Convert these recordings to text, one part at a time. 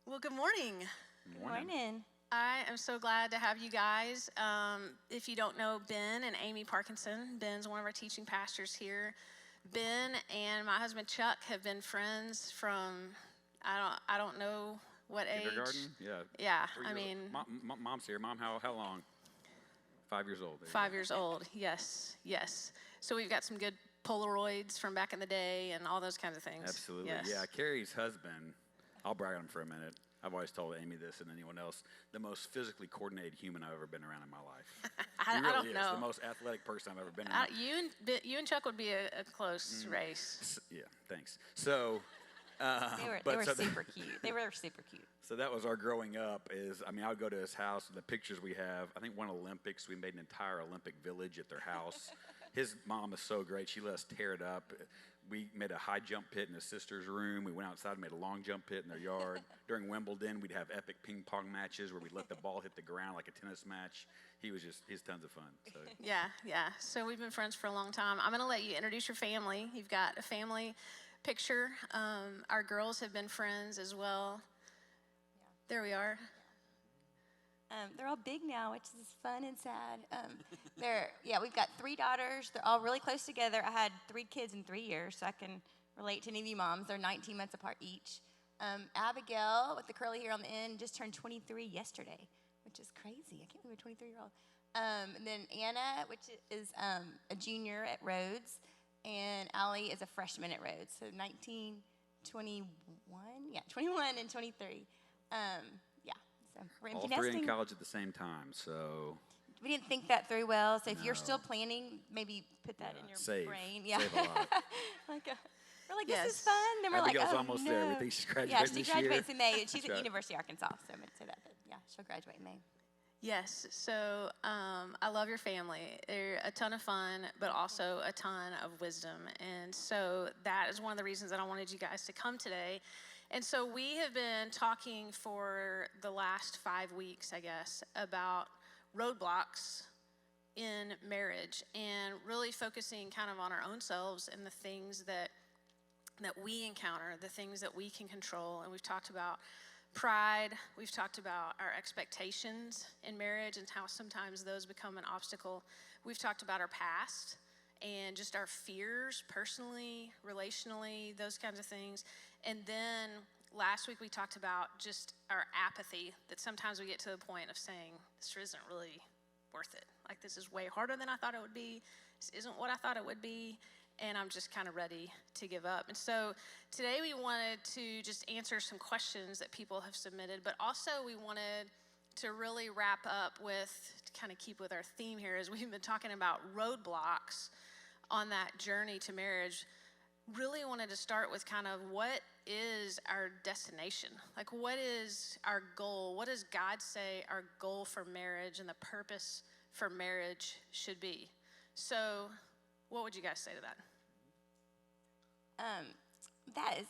Well, good morning. Good morning. I am so glad to have you guys. If you don't know Ben and Aimee Parkinson, Ben's one of our teaching pastors here. Ben and my husband Chuck have been friends from I don't know what age. Kindergarten? Yeah. Yeah, 3 I years mean, old. Mom's here. Mom, how long? 5 years old. There you 5 go. years old. Yes. So we've got some good Polaroids from back in the day and all those kinds of things. Absolutely. Yes. Yeah, Carrie's husband, I'll brag on him for a minute. I've always told Amy this and anyone else, the most physically coordinated human I've ever been around in my life. I He really don't is know. the most athletic person I've ever been around. You and Chuck would be a close race. Yeah, thanks. So, They were super cute. They were super cute. So that was our growing up I would go to his house, and the pictures we have, I think one Olympics, we made an entire Olympic village at their house. His mom is so great. She let us tear it up. We made a high jump pit in his sister's room. We went outside and made a long jump pit in their yard. During Wimbledon, we'd have epic ping pong matches where we'd let the ball hit the ground like a tennis match. He's tons of fun. So. Yeah. So we've been friends for a long time. I'm going to let you introduce your family. You've got a family picture. Our girls have been friends as well. Yeah. There we are. They're all big now, which is fun and sad. We've got 3 daughters. They're all really close together. I had 3 kids in 3 years, so I can relate to any of you moms. They're 19 months apart each. Abigail, with the curly hair on the end, just turned 23 yesterday, which is crazy. I can't believe we're a 23-year-old. And then Anna, which is a junior at Rhodes, and Allie is a freshman at Rhodes. So 19, 21? Yeah, 21 and 23. So we're empty All 3 nesting. in college at the same time, so. We didn't think that through well. So if No. you're still planning, maybe put that in your Save. brain. Yeah. Save a lot. We're like, Yes. this is fun. Then we're Abigail's like, oh, almost no. there. We think she's graduating Yeah, this she year. graduates in May. She's That's at right. University of Arkansas, so I'm going to say that. But yeah, she'll graduate in May. Yes. So I love your family. They're a ton of fun, but also a ton of wisdom. And so that is one of the reasons that I wanted you guys to come today. And so we have been talking for the last 5 weeks, I guess, about roadblocks in marriage and really focusing kind of on our own selves and the things that we encounter, the things that we can control. And we've talked about pride. We've talked about our expectations in marriage and how sometimes those become an obstacle. We've talked about our past and just our fears personally, relationally, those kinds of things. And then last week we talked about just our apathy, that sometimes we get to the point of saying, this isn't really worth it. Like, this is way harder than I thought it would be. This isn't what I thought it would be. And I'm just kind of ready to give up. And so today we wanted to just answer some questions that people have submitted, but also we wanted to really wrap up with, to kind of keep with our theme here, as we've been talking about roadblocks on that journey to marriage. Really wanted to start with kind of what is our destination? Like, what is our goal? What does God say our goal for marriage and the purpose for marriage should be? So what would you guys say to that?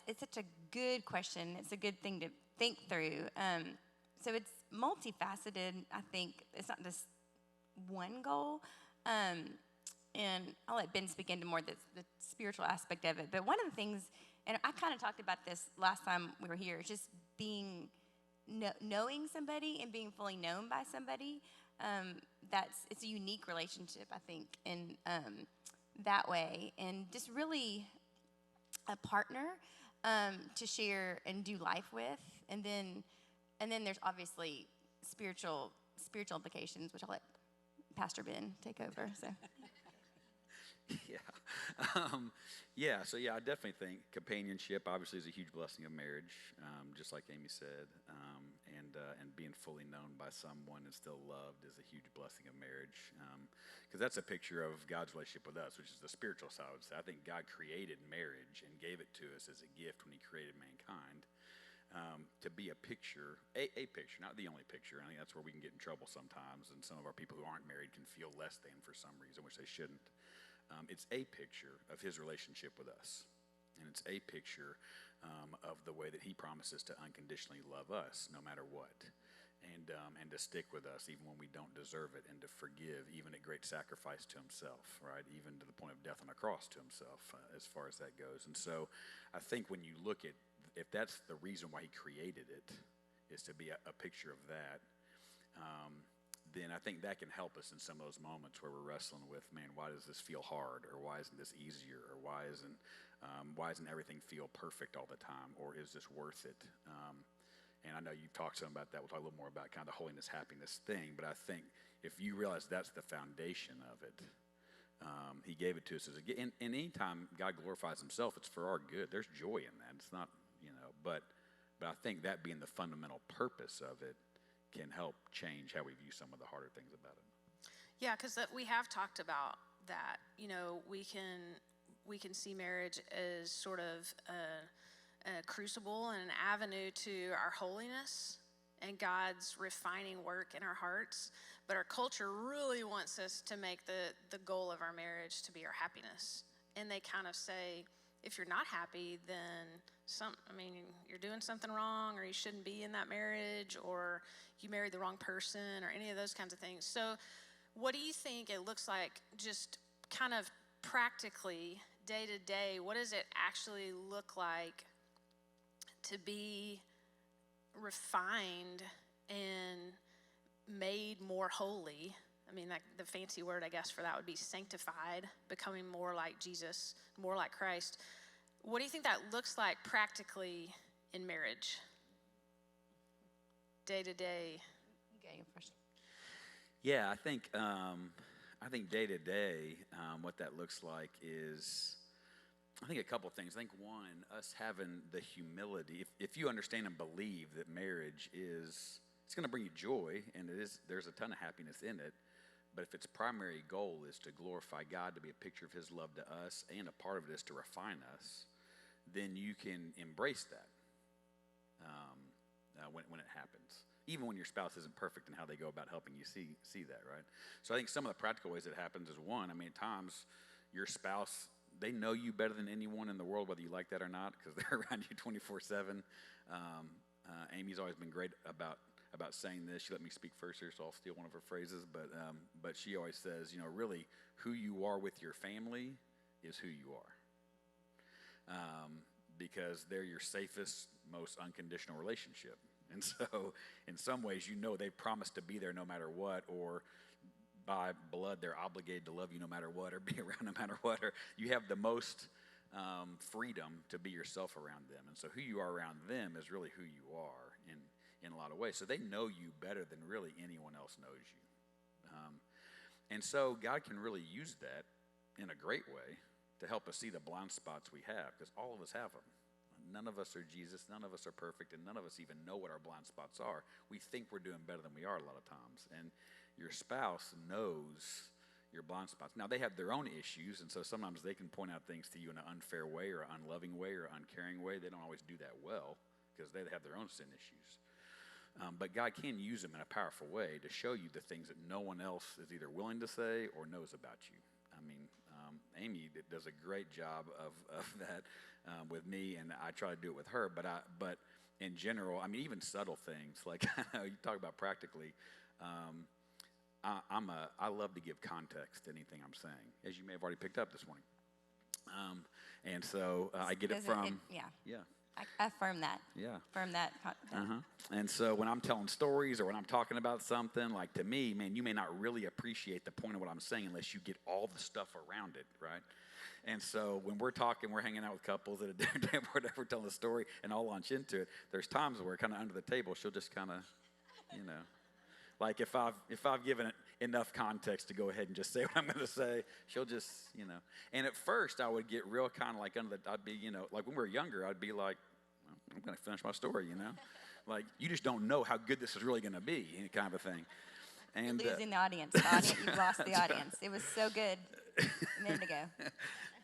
It's such a good question. It's a good thing to think through. So it's multifaceted, I think. It's not just one goal. And I'll let Ben speak into more the spiritual aspect of it. But one of the things, and I kind of talked about this last time we were here, is just knowing somebody and being fully known by somebody. It's a unique relationship, I think, in that way. And just really a partner to share and do life with. And then there's obviously spiritual implications, which I'll let Pastor Ben take over. So. I definitely think companionship obviously is a huge blessing of marriage, just like Amy said, and being fully known by someone and still loved is a huge blessing of marriage, because that's a picture of God's relationship with us, which is the spiritual side. I would say. I think God created marriage and gave it to us as a gift when he created mankind, to be a picture, not the only picture. I think that's where we can get in trouble sometimes, and some of our people who aren't married can feel less than for some reason, which they shouldn't. It's a picture of his relationship with us, and it's a picture of the way that he promises to unconditionally love us no matter what, and to stick with us even when we don't deserve it, and to forgive even at great sacrifice to himself, right? Even to the point of death on a cross to himself, as far as that goes. And so I think when you look at, if that's the reason why he created it, is to be a picture of that, then I think that can help us in some of those moments where we're wrestling with, man, why does this feel hard, or why isn't this easier, or why isn't everything feel perfect all the time, or is this worth it? And I know you've talked some about that. We'll talk a little more about kind of the holiness, happiness thing. But I think if you realize that's the foundation of it, he gave it to us and anytime God glorifies himself, it's for our good. There's joy in that. It's not, but I think that being the fundamental purpose of it can help change how we view some of the harder things about it. Yeah, because we have talked about that. We can see marriage as sort of a crucible and an avenue to our holiness and God's refining work in our hearts. But our culture really wants us to make the goal of our marriage to be our happiness. And they kind of say, if you're not happy, then you're doing something wrong, or you shouldn't be in that marriage, or you married the wrong person, or any of those kinds of things. So what do you think it looks like, just kind of practically, day to day? What does it actually look like to be refined and made more holy? The fancy word, I guess, for that would be sanctified, becoming more like Jesus, more like Christ. What do you think that looks like practically in marriage, day to day? Okay, first. Yeah, I think day to day, what that looks like is, I think a couple things. I think one, us having the humility. If you understand and believe that marriage it's going to bring you joy, and there's a ton of happiness in it. But if its primary goal is to glorify God, to be a picture of his love to us, and a part of it is to refine us, then you can embrace that when it happens. Even when your spouse isn't perfect in how they go about helping you see that, right? So I think some of the practical ways it happens is one, at times your spouse, they know you better than anyone in the world, whether you like that or not, because they're around you 24/7. Amy's always been great about saying this. She let me speak first here, so I'll steal one of her phrases. But she always says, really, who you are with your family is who you are, because they're your safest, most unconditional relationship. And so, in some ways, they promised to be there no matter what, or by blood, they're obligated to love you no matter what, or be around no matter what, or you have the most freedom to be yourself around them. And so, who you are around them is really who you are in a lot of ways. So they know you better than really anyone else knows you. And so God can really use that in a great way to help us see the blind spots we have, because all of us have them. None of us are Jesus, none of us are perfect, and none of us even know what our blind spots are. We think we're doing better than we are a lot of times. And your spouse knows your blind spots. Now, they have their own issues, and so sometimes they can point out things to you in an unfair way or an unloving way or an uncaring way. They don't always do that well because they have their own sin issues. But God can use them in a powerful way to show you the things that no one else is either willing to say or knows about you. Amy does a great job of that with me, and I try to do it with her. But in general, even subtle things like you talk about practically. I love to give context to anything I'm saying, as you may have already picked up this morning. And so I get it from yeah. I affirm that. Yeah. Affirm that. And so when I'm telling stories or when I'm talking about something, like to me, man, you may not really appreciate the point of what I'm saying unless you get all the stuff around it, right? And so when we're talking, we're hanging out with couples at a dinner table, whatever, telling a story, and I'll launch into it. There's times where kind of under the table, she'll just kind of, like if I've given it enough context to go ahead and just say what I'm going to say, she'll just, And at first, I would get real kind of like I'd be, like when we were younger, I'd be like, well, I'm going to finish my story, Like, you just don't know how good this is really going to be, kind of a thing. And you're losing the audience. You've lost the audience. It was so good a minute ago.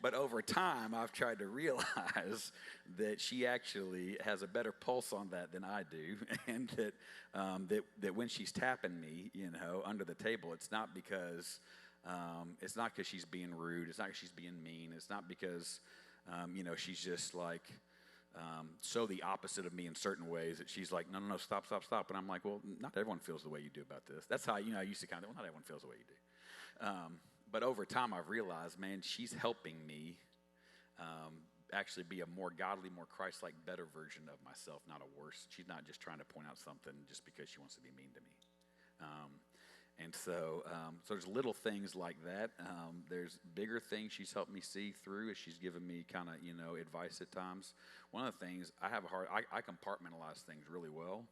But over time, I've tried to realize that she actually has a better pulse on that than I do, and that when she's tapping me, under the table, it's not because she's being rude. It's not because she's being mean. It's not because she's just like so the opposite of me in certain ways that she's like, no, stop. And I'm like, well, not everyone feels the way you do about this. That's how I used to kind of, well, not everyone feels the way you do. But over time, I've realized, man, she's helping me actually be a more godly, more Christ-like, better version of myself, not a worse. She's not just trying to point out something just because she wants to be mean to me. And so there's little things like that. There's bigger things she's helped me see through as she's given me kind of, advice at times. One of the things I I compartmentalize things really well,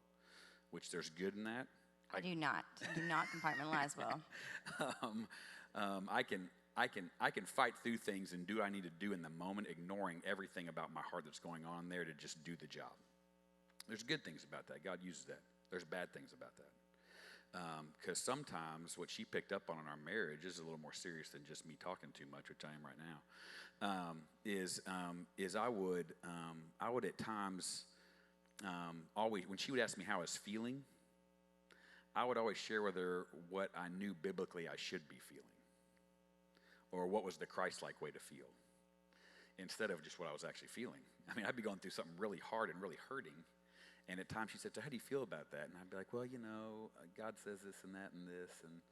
which there's good in that. I do not compartmentalize well. I can fight through things and do what I need to do in the moment, ignoring everything about my heart that's going on there to just do the job. There's good things about that. God uses that. There's bad things about that. Because sometimes what she picked up on in our marriage is a little more serious than just me talking too much, which I am right now. Is I would at times always, when she would ask me how I was feeling, I would always share with her what I knew biblically I should be feeling, or what was the Christ-like way to feel, instead of just what I was actually feeling. I mean, I'd be going through something really hard and really hurting. And at times she said, so how do you feel about that? And I'd be like, well, God says this and that and this. And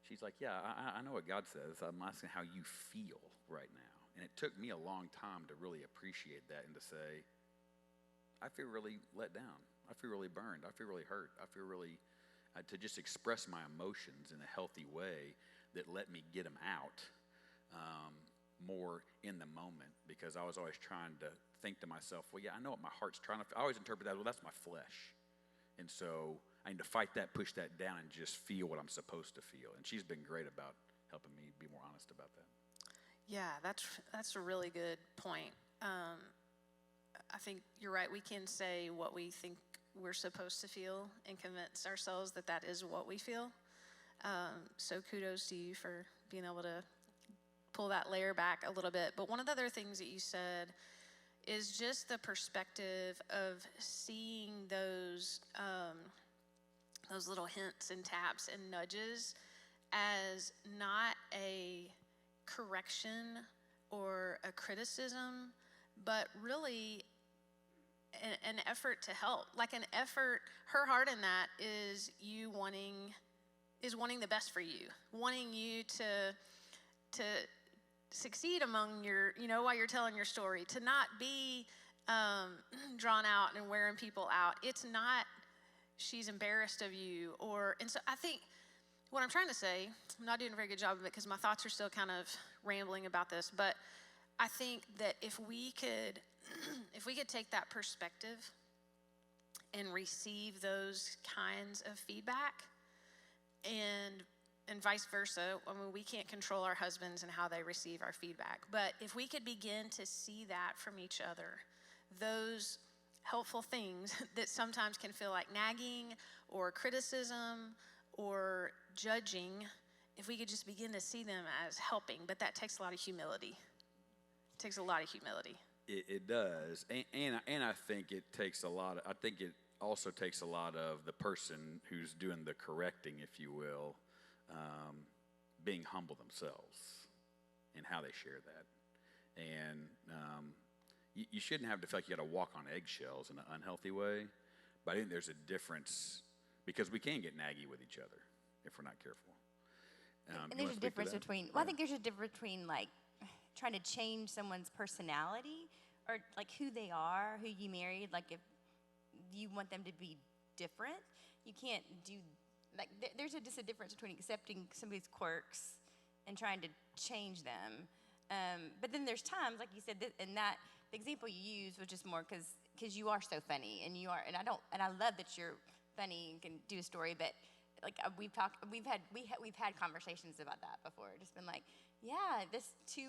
she's like, yeah, I know what God says. I'm asking how you feel right now. And it took me a long time to really appreciate that and to say, I feel really let down. I feel really burned. I feel really hurt. I feel really, to just express my emotions in a healthy way that let me get them out more in the moment, because I was always trying to think to myself, well, yeah, I know what my heart's trying to feel. I always interpret that, well, that's my flesh. And so I need to fight that, push that down, and just feel what I'm supposed to feel. And she's been great about helping me be more honest about that. Yeah, that's a really good point. I think you're right. We can say what we think we're supposed to feel and convince ourselves that that is what we feel. So kudos to you for being able to pull that layer back a little bit. But one of the other things that you said is just the perspective of seeing those little hints and taps and nudges as not a correction or a criticism, but really an effort to help. Like an effort, her heart in that is you wanting the best for you, wanting you to succeed among your, while you're telling your story, to not be drawn out and wearing people out. It's not she's embarrassed of you, and so I think what I'm trying to say, I'm not doing a very good job of it because my thoughts are still kind of rambling about this, but I think that if we could take that perspective and receive those kinds of feedback, and vice versa. I mean, we can't control our husbands and how they receive our feedback. But if we could begin to see that from each other, those helpful things that sometimes can feel like nagging or criticism or judging, if we could just begin to see them as helping. But that takes a lot of humility. It takes a lot of humility. It does. And I think it takes a lot. I think it also takes a lot of the person who's doing the correcting, if you will, being humble themselves in how they share that. And you shouldn't have to feel like you got to walk on eggshells in an unhealthy way, but I think there's a difference, because we can get naggy with each other if we're not careful. And there's a difference between, I think there's a difference between like trying to change someone's personality or like who they are, who you married. Like if you want them to be different, you can't do, like there's just a difference between accepting somebody's quirks and trying to change them. But then there's times, like you said, and that the example you used was just more because you are so funny, and I love that you're funny and can do a story, but like we've had conversations about that before. Just been like, yeah, this too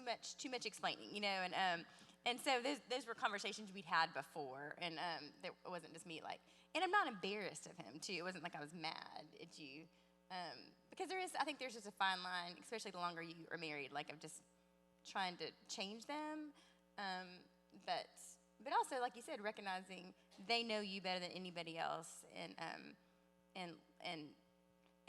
much explaining, and so those were conversations we'd had before, and it wasn't just me like, and I'm not embarrassed of him too. It wasn't like I was mad at you, because I think there's just a fine line, especially the longer you are married, like of just trying to change them, but also, like you said, recognizing they know you better than anybody else, and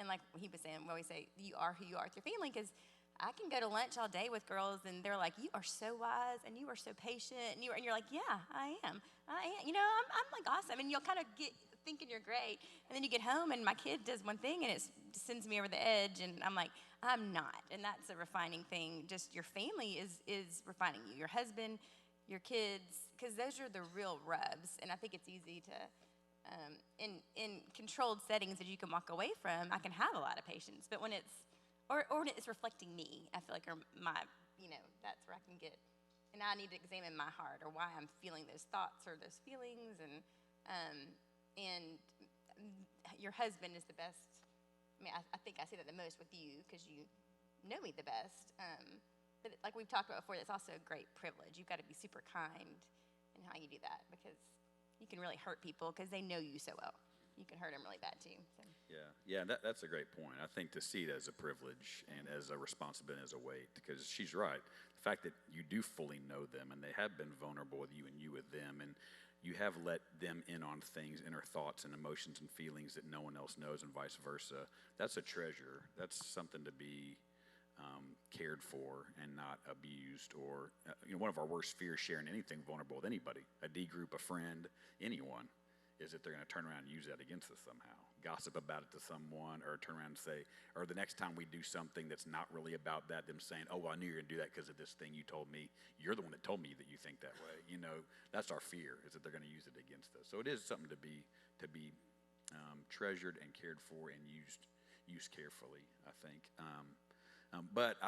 like he was saying, we always say you are who you are with your family, because I can go to lunch all day with girls, and they're like, "You are so wise, and you are so patient," and you're like, "Yeah, I am. I'm like awesome," and you'll kind of get thinking you're great, and then you get home, and my kid does one thing, and it sends me over the edge, and I'm like, I'm not, and that's a refining thing. Just your family is refining you. Your husband, your kids, because those are the real rubs. And I think it's easy to, in controlled settings that you can walk away from, I can have a lot of patience. But when it's, or when it's reflecting me, I feel like, or my, that's where I can get, and I need to examine my heart or why I'm feeling those thoughts or those feelings. And your husband is the best. I mean, I think I say that the most with you because you know me the best. But like we've talked about before, that's also a great privilege. You've got to be super kind in how you do that because you can really hurt people because they know you so well. You can hurt them really bad too. So. Yeah, that's a great point. I think to see it as a privilege and as a responsibility, as a weight, because she's right. The fact that you do fully know them and they have been vulnerable with you and you with them, and you have let them in on things, inner thoughts and emotions and feelings that no one else knows, and vice versa. That's a treasure. That's something to be cared for and not abused. Or one of our worst fears sharing anything vulnerable with anybody, a D group, a friend, anyone, is that they're going to turn around and use that against us somehow. Gossip about it to someone, or turn around and say, or the next time we do something that's not really about that, them saying, oh, well, I knew you were going to do that because of this thing you told me. You're the one that told me that you think that way. That's our fear, is that they're going to use it against us. So it is something to be treasured and cared for and used carefully, I think. But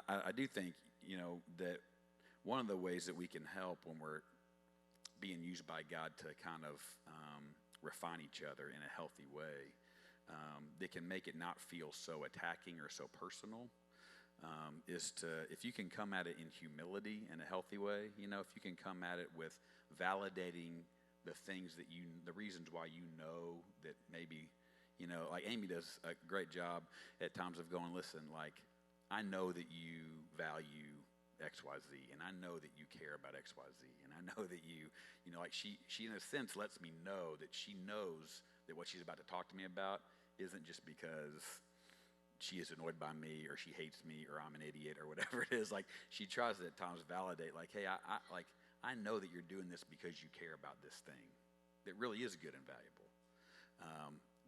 I do think, that one of the ways that we can help when we're being used by God to kind of refine each other in a healthy way, that can make it not feel so attacking or so personal, is if you can come at it in humility in a healthy way, if you can come at it with validating the things that the reasons why that maybe, like Amy does a great job at times of going, listen, like, I know that you value XYZ, and I know that you care about XYZ, and I know that like she in a sense lets me know that she knows that what she's about to talk to me about isn't just because she is annoyed by me or she hates me or I'm an idiot or whatever it is. Like, she tries to at times validate, like, hey, I know that you're doing this because you care about this thing that really is good and valuable.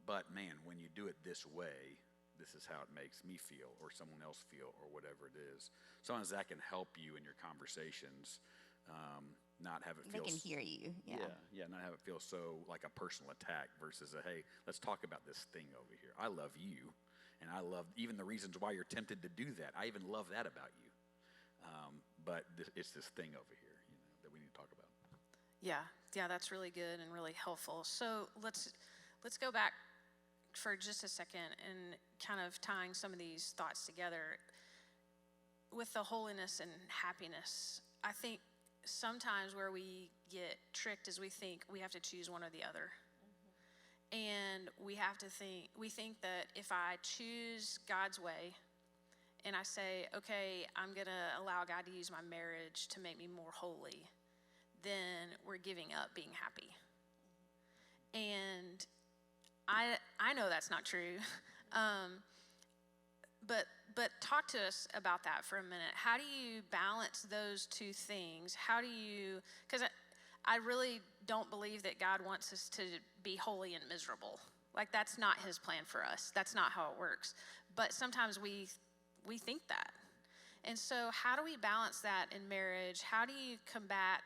But man, when you do it this way, this is how it makes me feel or someone else feel or whatever it is. Sometimes that can help you in your conversations, not have it feel... They can hear you, yeah. Yeah, not have it feel so like a personal attack versus hey, let's talk about this thing over here. I love you, and I love even the reasons why you're tempted to do that. I even love that about you. But it's this thing over here, that we need to talk about. Yeah, that's really good and really helpful. So let's go back for just a second and kind of tying some of these thoughts together with the holiness and happiness. I think sometimes where we get tricked is we think we have to choose one or the other. Mm-hmm. And we think that if I choose God's way and I say, okay, I'm going to allow God to use my marriage to make me more holy, then we're giving up being happy. And I know that's not true, but talk to us about that for a minute. How do you balance those two things? Because I really don't believe that God wants us to be holy and miserable. Like, that's not his plan for us. That's not how it works. But sometimes we think that. And so how do we balance that in marriage? How do you combat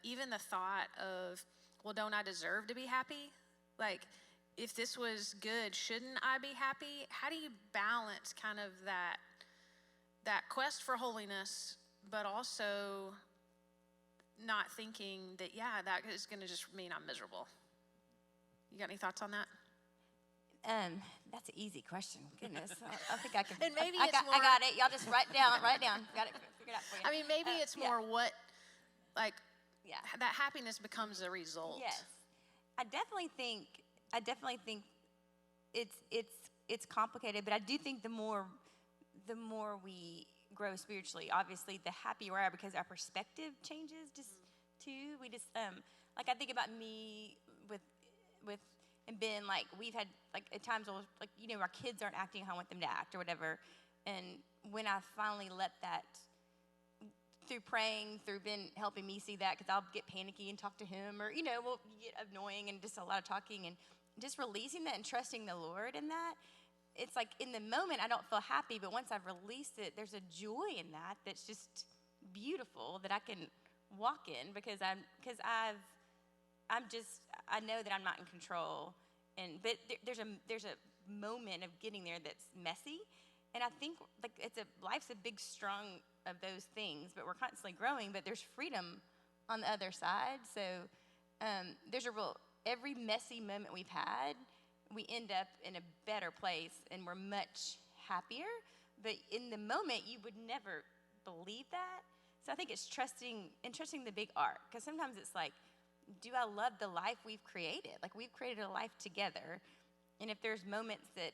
even the thought of, well, don't I deserve to be happy? Like, if this was good, shouldn't I be happy? How do you balance kind of that quest for holiness, but also not thinking that, that is going to just mean I'm miserable? You got any thoughts on that? That's an easy question. Goodness, I think I can. And maybe I got it. Y'all just write down. Got it figured out for you. I mean, maybe it's more Yeah. that happiness becomes a result. Yes, I definitely think it's complicated, but I do think the more we grow spiritually, obviously, the happier we are because our perspective changes. We just like I think about me with and Ben, like we've had like at times our kids aren't acting how I want them to act or whatever, and when I finally let that. Through praying, through Ben helping me see that, because I'll get panicky and talk to him, or we'll get annoying and just a lot of talking, and just releasing that and trusting the Lord in that. It's like in the moment I don't feel happy, but once I've released it, there's a joy in that that's just beautiful that I can walk in because I know that I'm not in control, but there's a moment of getting there that's messy, and I think like life's a big strung of those things, but we're constantly growing. But there's freedom on the other side. So there's every messy moment we've had, we end up in a better place and we're much happier. But in the moment, you would never believe that. So I think it's trusting the big arc, because sometimes it's like, do I love the life we've created? Like, we've created a life together. And if there's moments that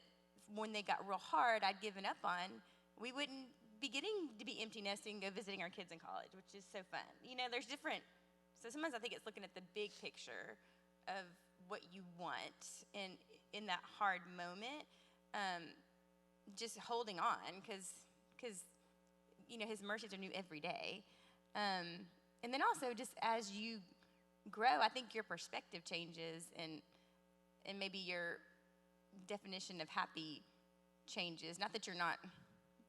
when they got real hard, I'd given up on, we wouldn't be getting to be empty nesting, go visiting our kids in college, which is so fun. There's different. So sometimes I think it's looking at the big picture of what you want, and in that hard moment, just holding on, because his mercies are new every day. And then also, just as you grow, I think your perspective changes, and maybe your definition of happy changes. Not that you're not,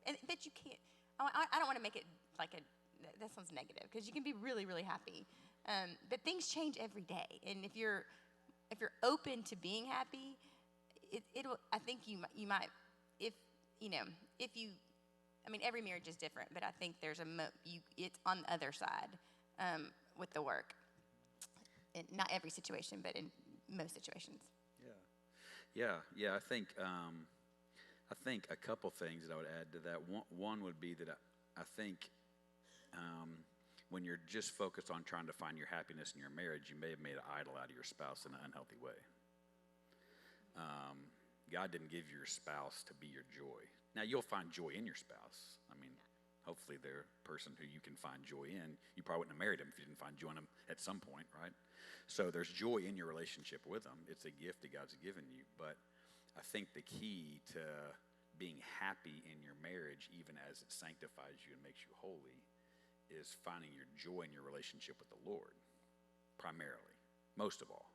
and that you can't. I don't want to make it like that sounds negative, because you can be really, really happy. But things change every day, and if you're open to being happy, it'll. I think you might, if you. I mean, every marriage is different, but I think there's it's on the other side with the work. In not every situation, but in most situations. Yeah. I think a couple things that I would add to that. One would be that I think when you're just focused on trying to find your happiness in your marriage, you may have made an idol out of your spouse in an unhealthy way. God didn't give your spouse to be your joy. Now, you'll find joy in your spouse. I mean, hopefully they're a person who you can find joy in. You probably wouldn't have married them if you didn't find joy in them at some point, right? So there's joy in your relationship with them. It's a gift that God's given you. But I think the key to being happy in your marriage, even as it sanctifies you and makes you holy, is finding your joy in your relationship with the Lord, primarily, most of all.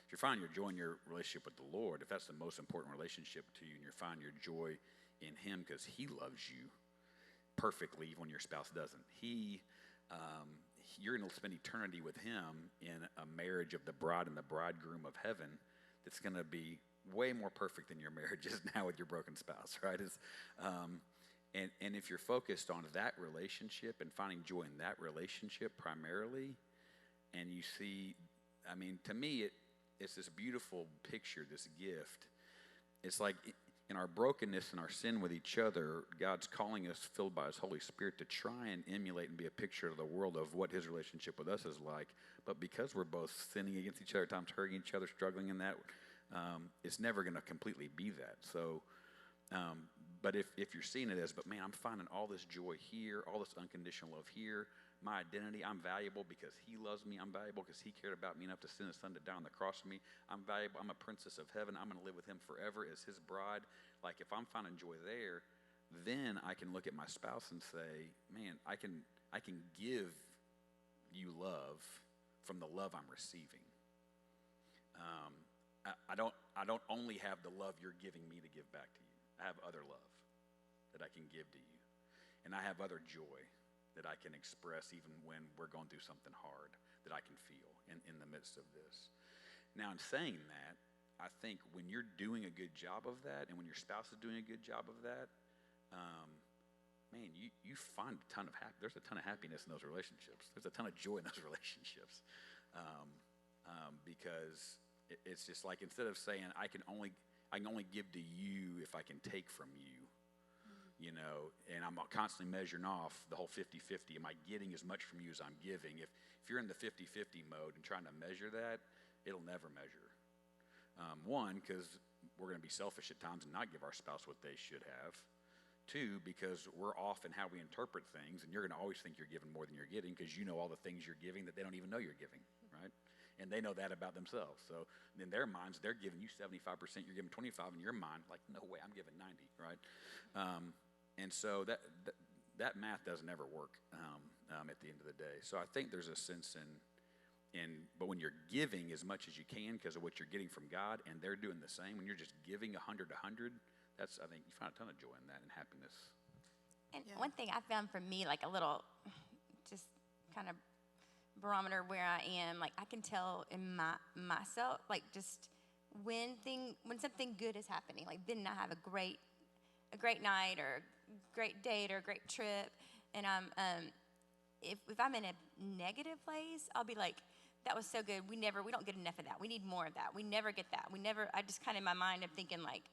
If you're finding your joy in your relationship with the Lord, if that's the most important relationship to you, and you're finding your joy in Him because He loves you perfectly even when your spouse doesn't, you're going to spend eternity with Him in a marriage of the bride and the bridegroom of heaven that's going to be way more perfect than your marriage is now with your broken spouse, right? And if you're focused on that relationship and finding joy in that relationship primarily, and you see, I mean, to me, it's this beautiful picture, this gift. It's like in our brokenness and our sin with each other, God's calling us, filled by His Holy Spirit, to try and emulate and be a picture of the world of what His relationship with us is like. But because we're both sinning against each other, at times hurting each other, struggling in that, it's never going to completely be that. So, but if you're seeing it as, but man, I'm finding all this joy here, all this unconditional love here, my identity, I'm valuable because He loves me. I'm valuable because He cared about me enough to send His Son to die on the cross for me. I'm valuable. I'm a princess of heaven. I'm going to live with Him forever as His bride. Like, if I'm finding joy there, then I can look at my spouse and say, man, I can give you love from the love I'm receiving. I don't only have the love you're giving me to give back to you. I have other love that I can give to you. And I have other joy that I can express even when we're going through something hard, that I can feel in the midst of this. Now, in saying that, I think when you're doing a good job of that, and when your spouse is doing a good job of that, man, you find a ton of there's a ton of happiness in those relationships. There's a ton of joy in those relationships, because it's just like, instead of saying I can only give to you if I can take from you, and I'm constantly measuring off the whole 50-50. Am I getting as much from you as I'm giving? If you're in the 50-50 mode and trying to measure that, it'll never measure. One, because we're going to be selfish at times and not give our spouse what they should have. Two, because we're off in how we interpret things, and you're going to always think you're giving more than you're getting, because you know all the things you're giving that they don't even know you're giving, right? And they know that about themselves. So in their minds, they're giving you 75%, you're giving 25%. In your mind, like, no way, I'm giving 90%, right? And so that math doesn't ever work at the end of the day. So I think there's a sense but when you're giving as much as you can because of what you're getting from God, and they're doing the same, when you're just giving 100 to 100, I think you find a ton of joy in that and happiness. And one thing I found for me, like a little, just kind of barometer where I am. Like I can tell in myself, like just when something good is happening. Like then I have a great night or a great date or a great trip, and if I'm in a negative place, I'll be like, that was so good. We don't get enough of that. We need more of that. We never get that. I just kind of in my mind, I'm thinking like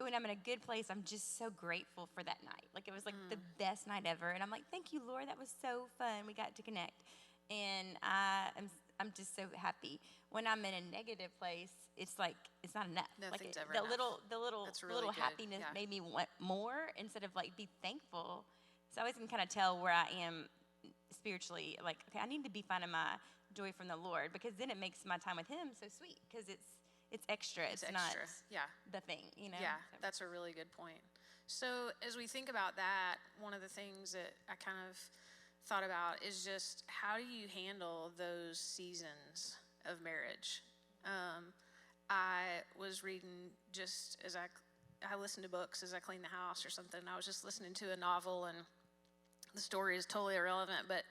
when I'm in a good place, I'm just so grateful for that night. Like it was like the best night ever. And I'm like, thank you, Lord. That was so fun. We got to connect. And I'm just so happy. When I'm in a negative place, it's like, it's not enough. Nothing's like ever the enough. little That's really little good. happiness Yeah. made me want more instead of like be thankful. So I always can kind of tell where I am spiritually. Like, okay, I need to be finding my joy from the Lord, because then it makes my time with Him so sweet, because it's extra. It's extra. not Yeah. the thing, you know? Yeah, So. that's a really good point. So as we think about that, one of the things that I kind of thought about is just how do you handle those seasons of marriage? I was reading just as I listen to books as I clean the house or something. I was just listening to a novel, and the story is totally irrelevant, but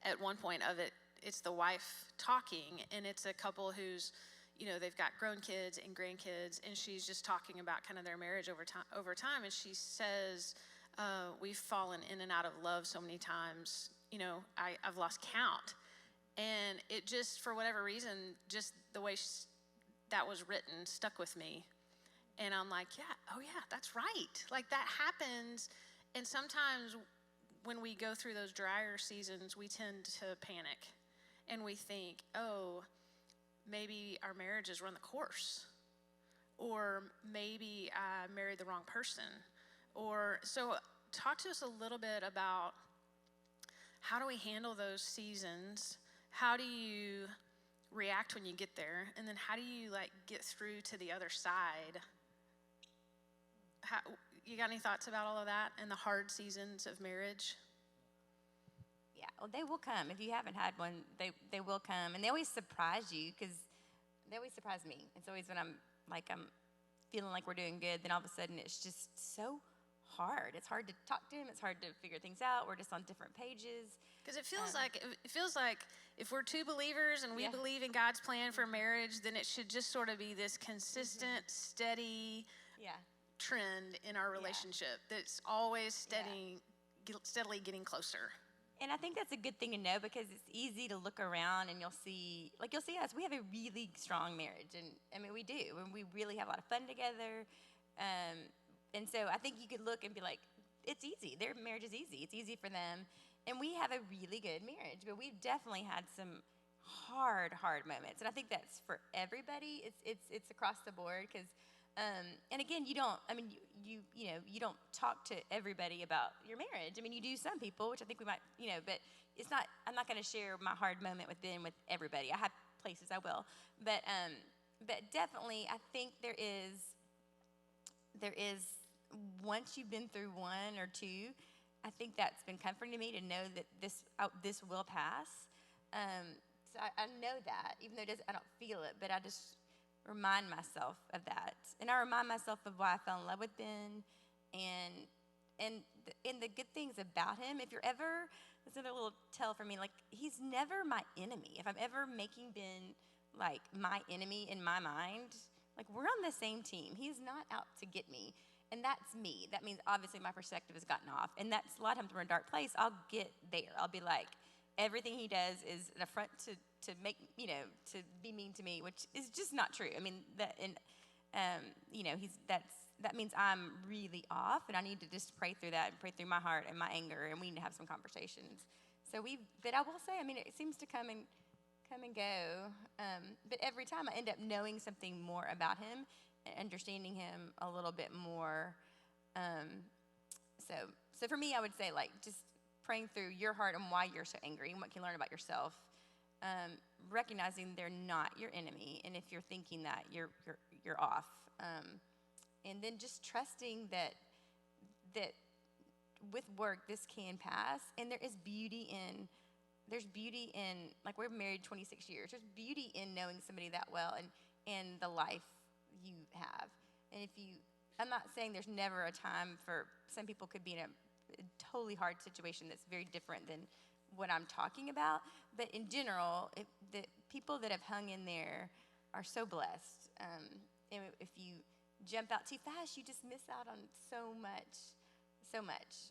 at one point of it, it's the wife talking, and it's a couple who's, they've got grown kids and grandkids, and she's just talking about kind of their marriage over time, and she says, we've fallen in and out of love so many times, I've lost count. And it just, for whatever reason, just the way that was written stuck with me. And I'm like, yeah, that's right. Like that happens. And sometimes when we go through those drier seasons, we tend to panic. And we think, oh, maybe our marriage has run the course. Or maybe I married the wrong person. So talk to us a little bit about how do we handle those seasons? How do you react when you get there? And then how do you get through to the other side? You got any thoughts about all of that and the hard seasons of marriage? Yeah, well, they will come. If you haven't had one, they will come. And they always surprise you, because they always surprise me. It's always when I'm feeling like we're doing good, then all of a sudden it's just so hard. It's hard to talk to him. It's hard to figure things out. We're just on different pages. Because it feels like if we're two believers and we Yeah. believe in God's plan for marriage, then it should just sort of be this consistent, steady Yeah. trend in our relationship that's always steadily getting closer. And I think that's a good thing to know, because it's easy to look around and you'll see us. We have a really strong marriage, and I mean we do, and we really have a lot of fun together. And so I think you could look and be like, it's easy. Their marriage is easy. It's easy for them, and we have a really good marriage. But we've definitely had some hard moments, and I think that's for everybody. It's across the board, because. And again, you don't talk to everybody about your marriage. I mean, you do some people, which I think we might, but I'm not going to share my hard moment with everybody. I have places I will, but definitely I think there is, once you've been through one or two, I think that's been comforting to me to know that this will pass. So I know that, even though I don't feel it, but I just remind myself of that. And I remind myself of why I fell in love with Ben, and the good things about him. If you're ever, that's another little tell for me, he's never my enemy. If I'm ever making Ben my enemy in my mind, we're on the same team. He's not out to get me. And that's me. That means obviously my perspective has gotten off. And that's a lot of times we're in a dark place, I'll get there. I'll be like, everything he does is an affront to make, to be mean to me, which is just not true. I mean, that means I'm really off, and I need to just pray through that and pray through my heart and my anger, and we need to have some conversations. But I will say, I mean, it seems to come and go. But every time I end up knowing something more about him and understanding him a little bit more. So for me, I would say just praying through your heart and why you're so angry and what you can learn about yourself. Recognizing they're not your enemy, and if you're thinking that, you're off. And then just trusting that with work this can pass, and there's beauty in we're married 26 years. There's beauty in knowing somebody that well, and the life you have. And I'm not saying there's never a time for some people could be in a totally hard situation that's very different than what I'm talking about. But in general, the people that have hung in there are so blessed. If you jump out too fast, you just miss out on so much, so much.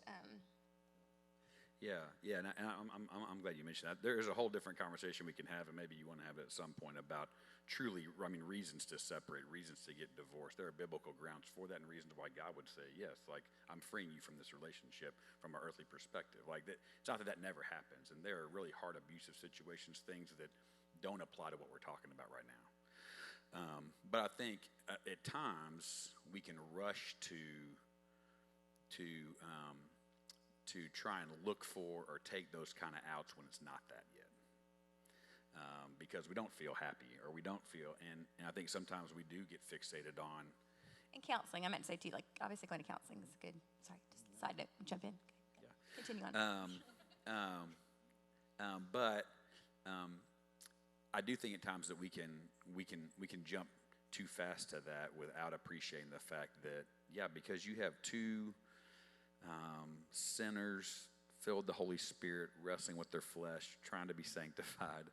Yeah, and I'm glad you mentioned that. There is a whole different conversation we can have, and maybe you want to have it at some point about truly, reasons to separate, reasons to get divorced. There are biblical grounds for that, and reasons why God would say, yes, like, I'm freeing you from this relationship from an earthly perspective. Like, that, it's not that never happens, and there are really hard abusive situations, things that don't apply to what we're talking about right now. But I think at times we can rush to try and look for or take those kind of outs when it's not that yet, because we don't feel happy or we don't feel, and I think sometimes we do get fixated on. And counseling, I meant to say too, like obviously going to counseling is good. Sorry, just a side note, jump in. Okay. Yeah. Continue on. But I do think at times that we can jump too fast to that without appreciating the fact that, yeah, because you have two sinners filled with the Holy Spirit, wrestling with their flesh, trying to be sanctified,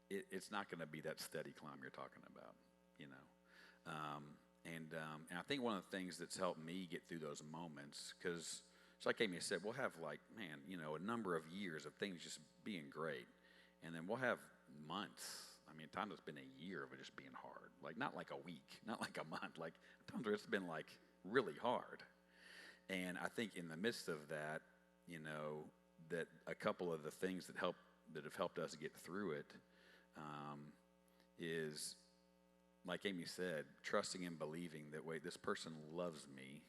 it's not going to be that steady climb you're talking about, and I think one of the things that's helped me get through those moments, because it's like Aimee said, we'll have a number of years of things just being great, and then we'll have months. Times it's been a year of it just being hard, like not like a week, not like a month, like times where it's been like really hard. And I think in the midst of that, that a couple of the things that have helped us get through it is, like Aimee said, trusting and believing that, wait, this person loves me.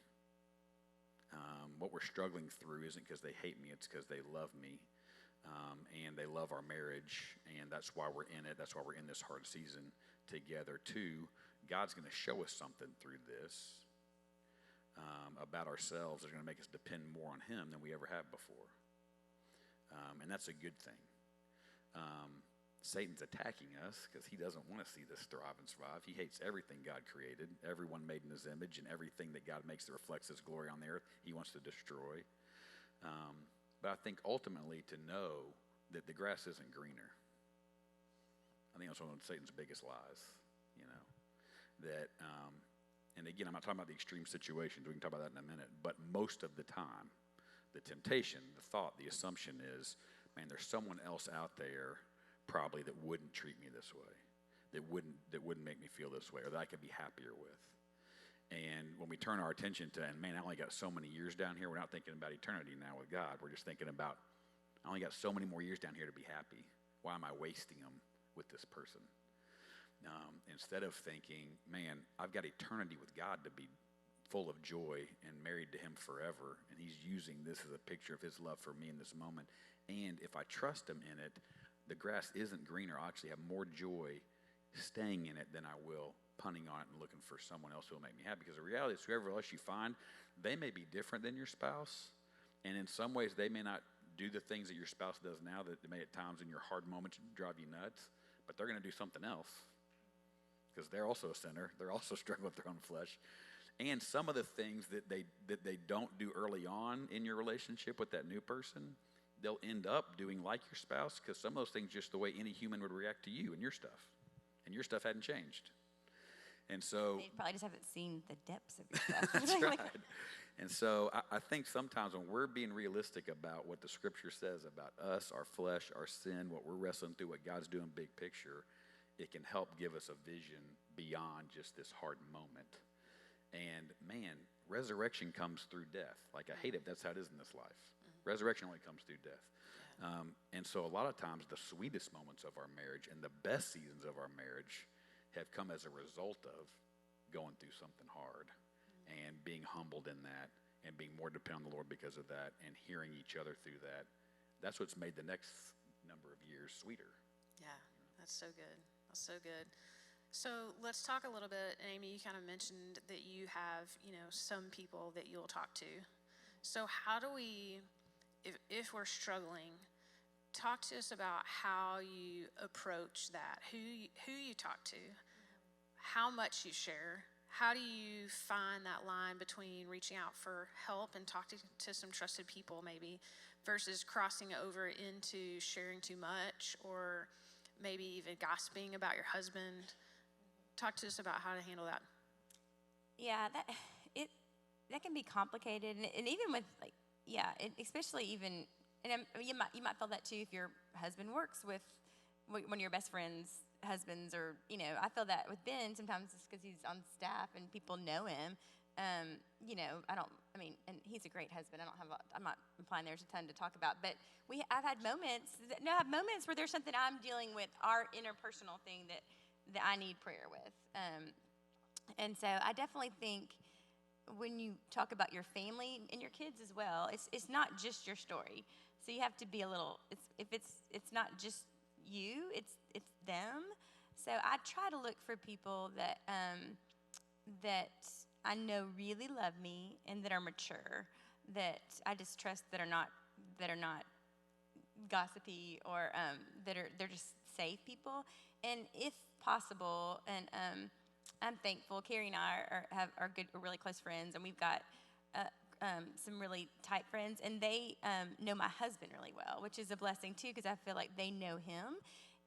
What we're struggling through isn't because they hate me, it's because they love me. And they love our marriage, and that's why we're in it. That's why we're in this hard season together. Two, God's going to show us something through this about ourselves that's going to make us depend more on Him than we ever have before. And that's a good thing. Satan's attacking us because he doesn't want to see this thrive and survive. He hates everything God created, everyone made in His image, and everything that God makes that reflects His glory on the earth, He wants to destroy. But I think ultimately to know that the grass isn't greener. I think that's one of Satan's biggest lies, that, and again, I'm not talking about the extreme situations. We can talk about that in a minute. But most of the time, the temptation, the thought, the assumption is, man, there's someone else out there probably that wouldn't treat me this way, that wouldn't make me feel this way, or that I could be happier with. And when we turn our attention to, and man, I only got so many years down here, we're not thinking about eternity now with God. We're just thinking about, I only got so many more years down here to be happy. Why am I wasting them with this person? Instead of thinking, man, I've got eternity with God to be full of joy and married to Him forever. And He's using this as a picture of His love for me in this moment. And if I trust Him in it, the grass isn't greener. I'll actually have more joy staying in it than I will punting on it and looking for someone else who will make me happy. Because the reality is, whoever else you find, they may be different than your spouse, and in some ways they may not do the things that your spouse does now that may at times in your hard moments drive you nuts, but they're going to do something else because they're also a sinner. They're also struggling with their own flesh. And some of the things that they don't do early on in your relationship with that new person, they'll end up doing like your spouse, because some of those things just the way any human would react to you and your stuff hadn't changed. And so They probably just haven't seen the depths of your stuff. that's right. And so I think sometimes when we're being realistic about what the Scripture says about us, our flesh, our sin, what we're wrestling through, what God's doing big picture, it can help give us a vision beyond just this hard moment. And man, resurrection comes through death. Like, I hate it, that's how it is in this life. Resurrection only comes through death. And so a lot of times the sweetest moments of our marriage and the best seasons of our marriage have come as a result of going through something hard and being humbled in that and being more dependent on the Lord because of that and hearing each other through that. That's what's made the next number of years sweeter. Yeah, that's so good. That's so good. So let's talk a little bit. Aimee, you kind of mentioned that you have, some people that you'll talk to. So how do we, if we're struggling, talk to us about how you approach that, who you talk to, how much you share, how do you find that line between reaching out for help and talking to some trusted people maybe versus crossing over into sharing too much or maybe even gossiping about your husband? Talk to us about how to handle that. Yeah, that can be complicated, and even with like, yeah, especially even, and you might feel that too if your husband works with one of your best friends' husbands, or I feel that with Ben sometimes it's because he's on staff and people know him. And he's a great husband. I'm not implying there's a ton to talk about, but I've had moments. No, I have moments where there's something I'm dealing with, our interpersonal thing that I need prayer with. And so I definitely think when you talk about your family and your kids as well, it's not just your story. So you have to be a little. It's not just you. It's them. So I try to look for people that that I know really love me and that are mature, that I just trust that are not gossipy or they're just safe people, and if possible, and I'm thankful. Carrie and I are good, we're really close friends, and we've got some really tight friends, and they know my husband really well, which is a blessing too, because I feel like they know him,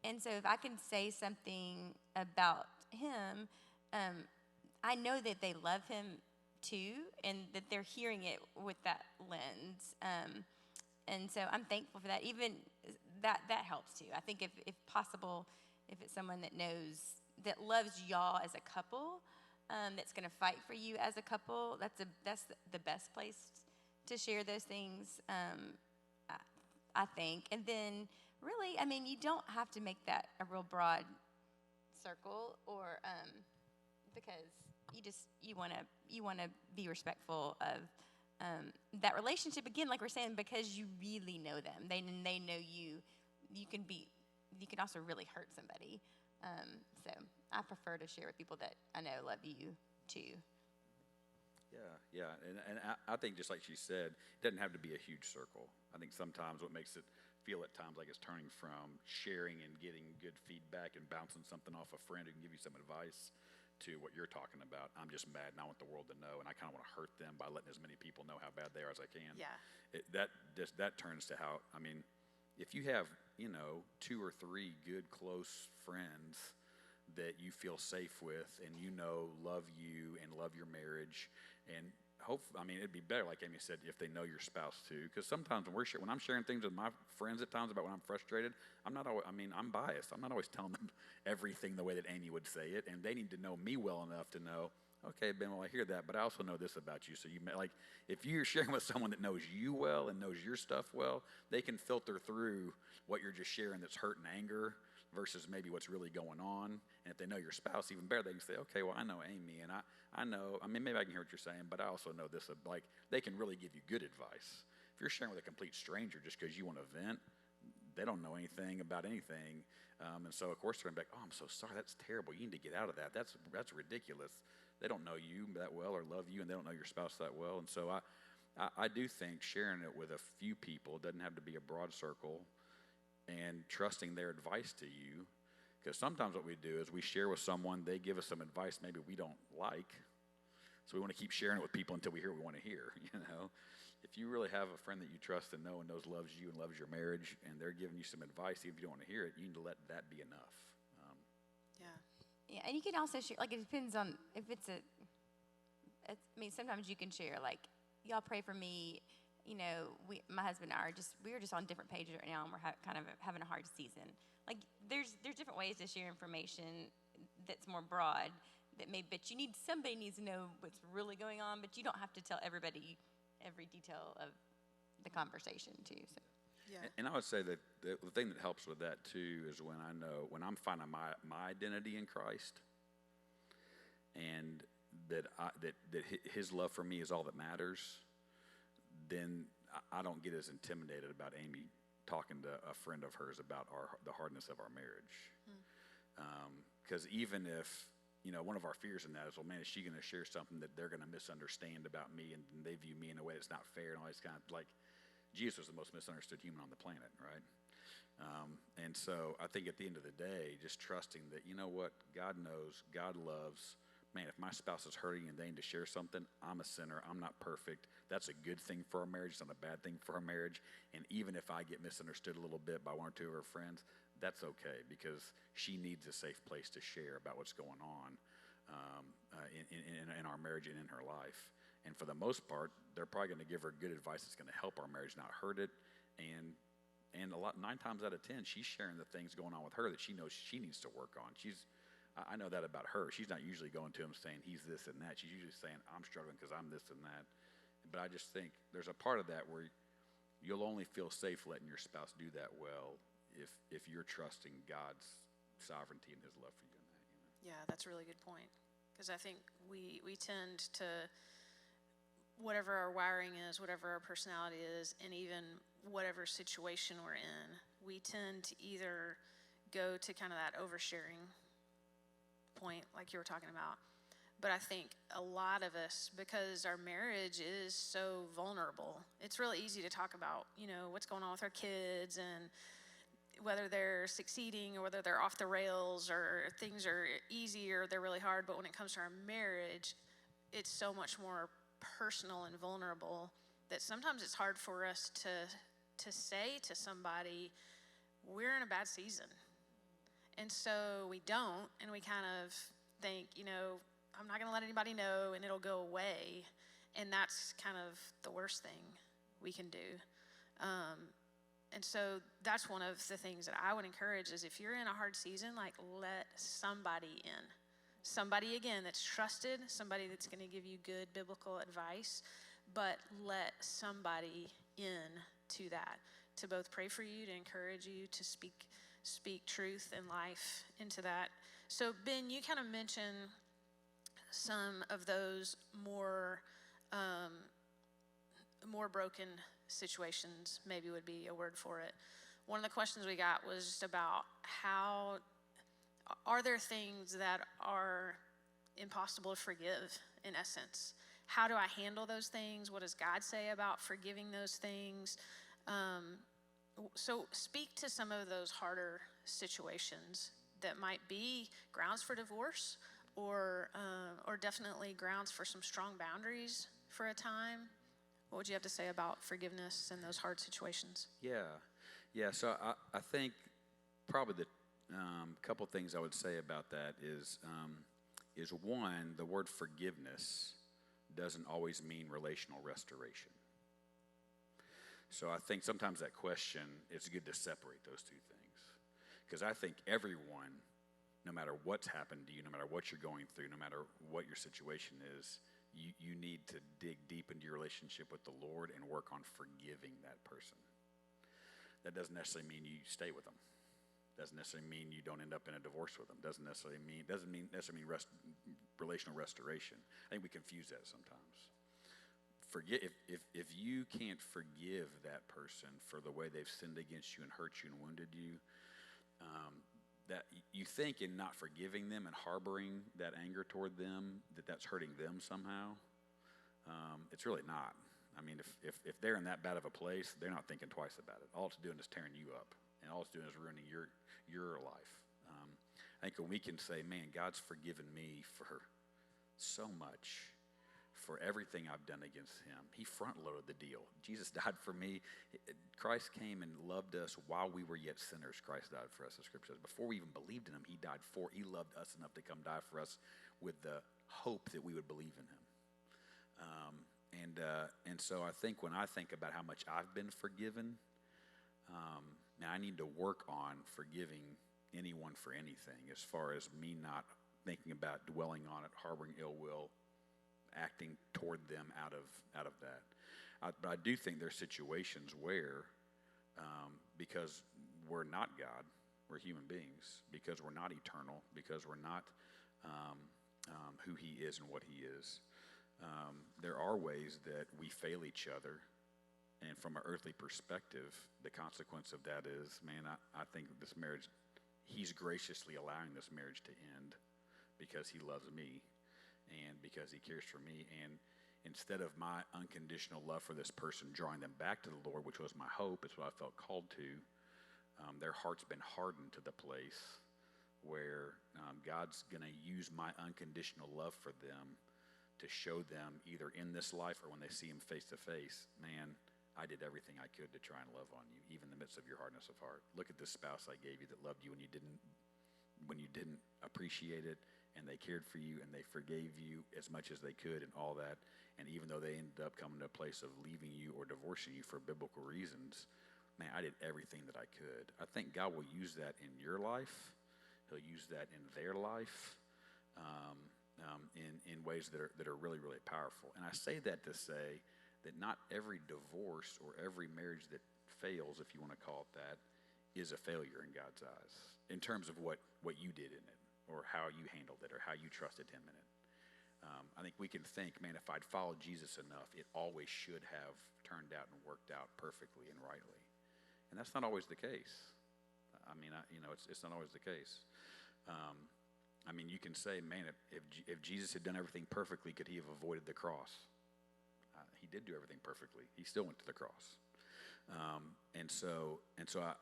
and so if I can say something about him, I know that they love him too, and that they're hearing it with that lens. And so I'm thankful for that. Even that helps too. I think if possible, if it's someone that loves y'all as a couple, that's going to fight for you as a couple, that's the best place to share those things, I think. And then really, you don't have to make that a real broad circle, or because you want to be respectful of that relationship, again, like we're saying, because you really know them. They know you. You can also really hurt somebody. So I prefer to share with people that I know love you too. Yeah, and I think just like she said, it doesn't have to be a huge circle. I think sometimes what makes it feel at times like it's turning from sharing and getting good feedback and bouncing something off a friend who can give you some advice to what you're talking about. I'm just mad and I want the world to know, and I kind of want to hurt them by letting as many people know how bad they are as I can. Yeah. That turns to how, if you have, 2 or 3 good close friends that you feel safe with and love you and love your marriage, and it'd be better, like Amy said, if they know your spouse too, because sometimes when I'm sharing things with my friends at times about when I'm frustrated, I'm biased. I'm not always telling them everything the way that Amy would say it, and they need to know me well enough to know, okay, Ben, well, I hear that, but I also know this about you. So if you're sharing with someone that knows you well and knows your stuff well, they can filter through what you're just sharing that's hurt and anger versus maybe what's really going on. And if they know your spouse even better, they can say, okay, well, I know Amy, and I know, maybe I can hear what you're saying, but I also know this. They can really give you good advice. If you're sharing with a complete stranger just because you want to vent, they don't know anything about anything. And so, of course, they're going to be like, oh, I'm so sorry, that's terrible. You need to get out of that. That's ridiculous. They don't know you that well or love you, and they don't know your spouse that well. And so I do think sharing it with a few people, it doesn't have to be a broad circle, and trusting their advice to you. Because sometimes what we do is we share with someone, they give us some advice maybe we don't like, so we want to keep sharing it with people until we hear what we want to hear, If you really have a friend that you trust and know and knows loves you and loves your marriage, and they're giving you some advice, even if you don't want to hear it, you need to let that be enough. Yeah, and you can also share, it depends on if sometimes you can share, y'all pray for me. My husband and I we're just on different pages right now, and we're kind of having a hard season. There's different ways to share information that's more broad, but somebody needs to know what's really going on, but you don't have to tell everybody every detail of the conversation too. So. Yeah. And I would say that the thing that helps with that too is when I'm finding my identity in Christ, and that His love for me is all that matters, then I don't get as intimidated about Amy talking to a friend of hers about the hardness of our marriage. Because even if one of our fears in that is, well, man, is she going to share something that they're going to misunderstand about me, and they view me in a way that's not fair, and all this kind of Jesus was the most misunderstood human on the planet, right? And so I think at the end of the day, just trusting that, what, God knows, God loves man, if my spouse is hurting and they need to share something, I'm a sinner. I'm not perfect. That's a good thing for our marriage. It's not a bad thing for our marriage. And even if I get misunderstood a little bit by one or two of her friends, that's okay, because she needs a safe place to share about what's going on in our marriage and in her life. And for the most part, they're probably going to give her good advice that's going to help our marriage, not hurt it. And 9 times out of 10, she's sharing the things going on with her that she knows she needs to work on. I know that about her. She's not usually going to him saying he's this and that. She's usually saying, I'm struggling because I'm this and that. But I just think there's a part of that where you'll only feel safe letting your spouse do that well if you're trusting God's sovereignty and his love for you in that. Yeah, that's a really good point. Because I think we tend to, whatever our wiring is, whatever our personality is, and even whatever situation we're in, we tend to either go to kind of that oversharing point like you were talking about. But I think a lot of us, because our marriage is so vulnerable, it's really easy to talk about, what's going on with our kids and whether they're succeeding or whether they're off the rails or things are easy or they're really hard. But when it comes to our marriage, it's so much more personal and vulnerable that sometimes it's hard for us to say to somebody, we're in a bad season. And so we don't, and we kind of think, I'm not going to let anybody know and it'll go away. And that's kind of the worst thing we can do. And so that's one of the things that I would encourage is if you're in a hard season, let somebody in. Somebody, again, that's trusted, somebody that's going to give you good biblical advice, but let somebody in to that, to both pray for you, to encourage you, to speak truth and life into that. So, Ben, you kind of mentioned some of those more broken situations, maybe would be a word for it. One of the questions we got was just about how are there things that are impossible to forgive, in essence? How do I handle those things? What does God say about forgiving those things? So speak to some of those harder situations that might be grounds for divorce or definitely grounds for some strong boundaries for a time. What would you have to say about forgiveness in those hard situations? Yeah. So I think probably the couple things I would say about that is one, the word forgiveness doesn't always mean relational restoration. So I think sometimes that question, it's good to separate those two things. Because I think everyone, no matter what's happened to you, no matter what you're going through, no matter what your situation is, you need to dig deep into your relationship with the Lord and work on forgiving that person. That doesn't necessarily mean you stay with them. Doesn't necessarily mean you don't end up in a divorce with them. Doesn't necessarily mean relational restoration. I think we confuse that sometimes. If you can't forgive that person for the way they've sinned against you and hurt you and wounded you, that you think in not forgiving them and harboring that anger toward them, that's hurting them somehow. It's really not. I mean, if they're in that bad of a place, they're not thinking twice about it. All it's doing is tearing you up, and all it's doing is ruining your life. I think when we can say, man, God's forgiven me for so much, for everything I've done against him. He front-loaded the deal. Jesus died for me. Christ came and loved us while we were yet sinners. Christ died for us, the scripture says. Before we even believed in him, he loved us enough to come die for us with the hope that we would believe in him. And so I think when I think about how much I've been forgiven, now I need to work on forgiving anyone for anything, as far as me not thinking about dwelling on it, harboring ill will, acting toward them out of that. But I do think there's situations where, because we're not God, we're human beings, because we're not eternal, because we're not who he is and what he is, there are ways that we fail each other. And from an earthly perspective, the consequence of that is, man, I think this marriage, he's graciously allowing this marriage to end because he loves me and because he cares for me. And instead of my unconditional love for this person drawing them back to the Lord, which was my hope, it's what I felt called to, their heart's been hardened to the place where God's going to use my unconditional love for them to show them either in this life or when they see him face to face, man, I did everything I could to try and love on you, even in the midst of your hardness of heart. Look at this spouse I gave you that loved you when you didn't appreciate it, and they cared for you and they forgave you as much as they could and all that. And even though they ended up coming to a place of leaving you or divorcing you for biblical reasons, man, I did everything that I could. I think God will use that in your life. He'll use that in their life in ways that are really, really powerful. And I say that to say that not every divorce or every marriage that fails, if you want to call it that, is a failure in God's eyes in terms of what you did in it or how you handled it or how you trusted him in it. I think we can think, man, if I'd followed Jesus enough, it always should have turned out and worked out perfectly and rightly. And that's not always the case. I mean, it's not always the case. I mean, you can say, man, if Jesus had done everything perfectly, could he have avoided the cross? He did do everything perfectly. He still went to the cross. And so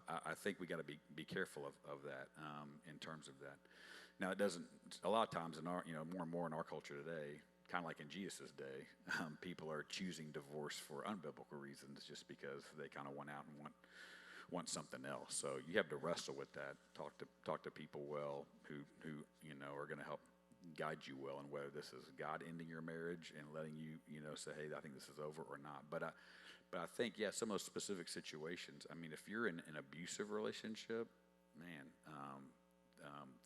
I think we got to be careful of that in terms of that. Now, it doesn't. A lot of times in our, more and more in our culture today, kind of like in Jesus' day, people are choosing divorce for unbiblical reasons just because they kind of went out and want something else. So you have to wrestle with that. Talk to people well who are going to help guide you well in whether this is God ending your marriage and letting you say, hey, I think this is over or not. But I think, yeah, some of those specific situations. I mean, if you're in an abusive relationship, man,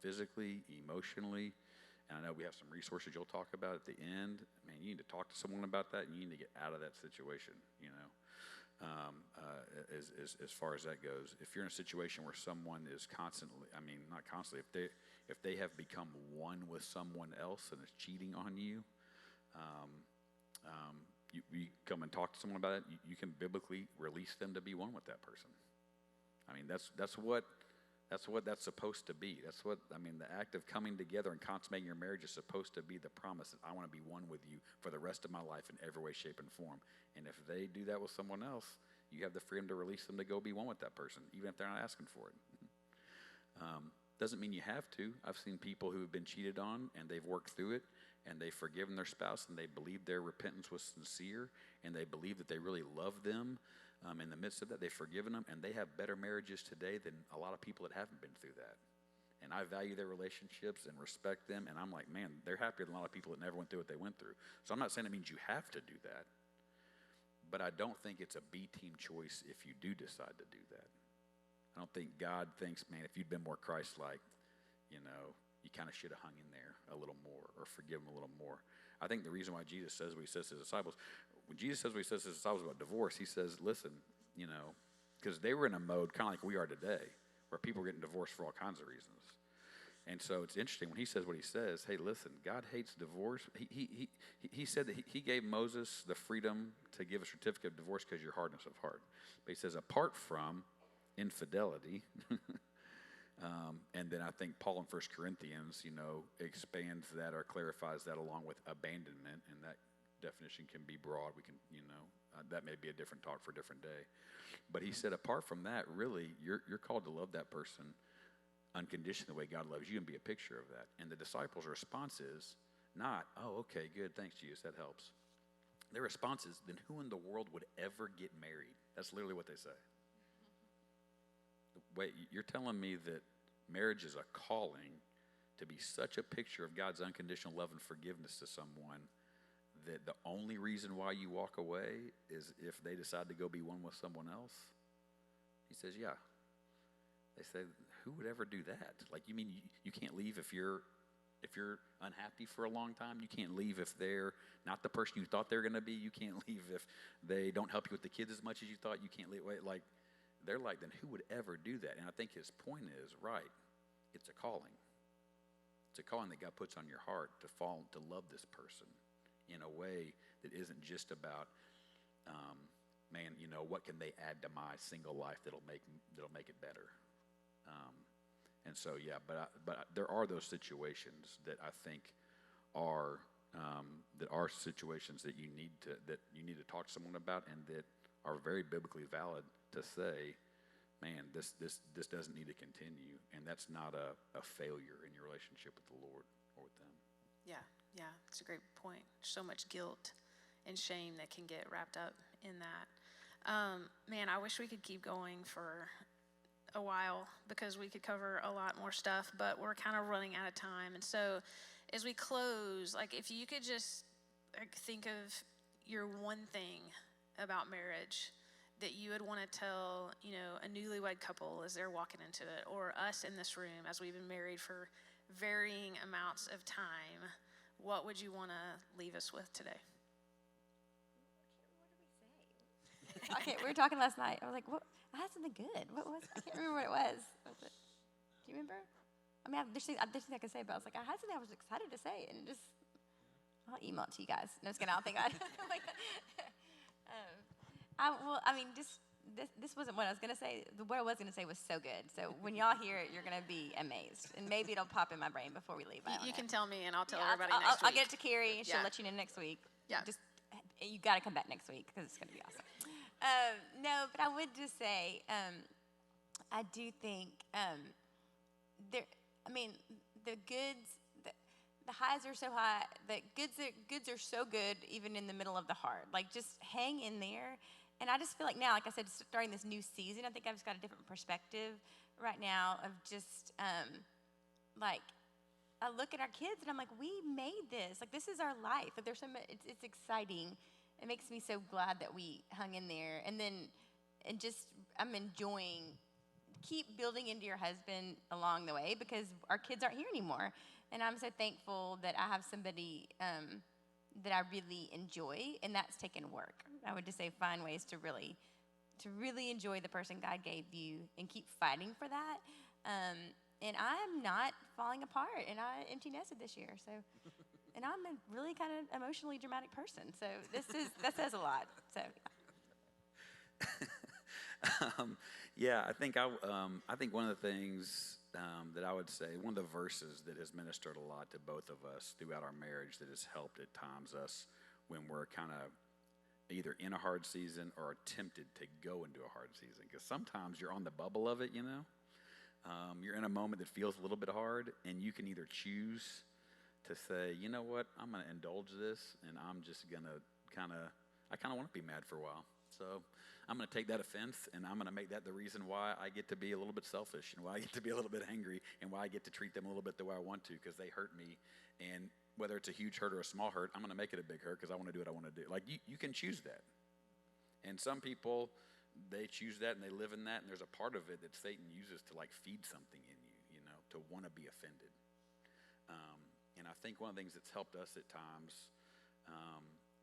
physically, emotionally, and I know we have some resources you'll talk about at the end. Man, you need to talk to someone about that, and you need to get out of that situation. As far as that goes, if you're in a situation where someone is constantly, I mean, not constantly, if they have become one with someone else and is cheating on you, you come and talk to someone about it. You can biblically release them to be one with that person. I mean, that's what that's supposed to be. That's what, I mean, the act of coming together and consummating your marriage is supposed to be the promise that I want to be one with you for the rest of my life in every way, shape, and form. And if they do that with someone else, you have the freedom to release them to go be one with that person, even if they're not asking for it. Doesn't mean you have to. I've seen people who have been cheated on and they've worked through it and they've forgiven their spouse and they believe their repentance was sincere and they believe that they really love them. In the midst of that, they've forgiven them, and they have better marriages today than a lot of people that haven't been through that. And I value their relationships and respect them, and I'm like, man, they're happier than a lot of people that never went through what they went through. So I'm not saying it means you have to do that, but I don't think it's a B-team choice if you do decide to do that. I don't think God thinks, man, if you'd been more Christ-like, you kind of should have hung in there a little more or forgiven a little more. I think the reason why Jesus says what he says to his disciples, when Jesus says what he says to his disciples about divorce, he says, listen, because they were in a mode kind of like we are today, where people are getting divorced for all kinds of reasons. And so it's interesting when he says what he says, hey, listen, God hates divorce. He said that he gave Moses the freedom to give a certificate of divorce because of your hardness of heart. But he says, apart from infidelity, and then I think Paul in 1 Corinthians, expands that or clarifies that along with abandonment, and that definition can be broad. We can, that may be a different talk for a different day. But he said, apart from that, really, you're called to love that person unconditionally the way God loves you and be a picture of that. And the disciples' response is not, oh, okay, good, thanks, Jesus, that helps. Their response is, then who in the world would ever get married? That's literally what they say. Wait, you're telling me that marriage is a calling to be such a picture of God's unconditional love and forgiveness to someone that the only reason why you walk away is if they decide to go be one with someone else? He says, yeah. They say, who would ever do that? Like, you mean you can't leave if you're unhappy for a long time? You can't leave if they're not the person you thought they were going to be? You can't leave if they don't help you with the kids as much as you thought? You can't leave? Wait, they're like, then who would ever do that? And I think his point is, right, it's a calling. It's a calling that God puts on your heart to love this person in a way that isn't just about, man, what can they add to my single life that'll make it better. And so, yeah, but there are those situations that I think are situations that you need to talk to someone about, and that are very biblically valid to say, man, this doesn't need to continue, and that's not a failure in your relationship with the Lord or with them. Yeah, yeah, it's a great point. So much guilt and shame that can get wrapped up in that. Man, I wish we could keep going for a while because we could cover a lot more stuff, but we're kind of running out of time. And so as we close, like if you could just think of your one thing about marriage that you would want to tell, a newlywed couple as they're walking into it, or us in this room as we've been married for varying amounts of time, what would you want to leave us with today? Okay, we were talking last night. I was like, what? I had something good. What was it? I can't remember what it was. Do you remember? I mean, there's things I could say, but I was like, I had something I was excited to say, and I'll email it to you guys. No, just kidding. I'll think about it. This wasn't what I was going to say. What I was going to say was so good. So when y'all hear it, you're going to be amazed. And maybe it'll pop in my brain before we leave. You can tell me, and I'll tell everybody I'll, next week. I'll get it to Carrie, and she'll let you know next week. Yeah. You got to come back next week because it's going to be awesome. No, but I would just say, I do think the goods, the highs are so high, the goods are so good even in the middle of the hard. Like, just hang in there. And I just feel like now, like I said, starting this new season, I think I've just got a different perspective right now of just, like, I look at our kids and I'm like, we made this. Like, this is our life. Like, there's so much, it's exciting. It makes me so glad that we hung in there. And I'm enjoying, keep building into your husband along the way because our kids aren't here anymore. And I'm so thankful that I have somebody that I really enjoy, and that's taken work. I would just say find ways to really enjoy the person God gave you and keep fighting for that. And I'm not falling apart, and I empty nested this year. So, and I'm a really kind of emotionally dramatic person. So that says a lot. So. Yeah, I think one of the things that I would say, one of the verses that has ministered a lot to both of us throughout our marriage that has helped at times us when we're kind of either in a hard season or are tempted to go into a hard season. Because sometimes you're on the bubble of it, you're in a moment that feels a little bit hard, and you can either choose to say, you know what, I'm going to indulge this, and I'm just going to I kind of want to be mad for a while. So I'm going to take that offense, and I'm going to make that the reason why I get to be a little bit selfish and why I get to be a little bit angry and why I get to treat them a little bit the way I want to because they hurt me. And whether it's a huge hurt or a small hurt, I'm going to make it a big hurt because I want to do what I want to do. Like, you can choose that. And some people, they choose that and they live in that, and there's a part of it that Satan uses to, like, feed something in you, to want to be offended. And I think one of the things that's helped us at times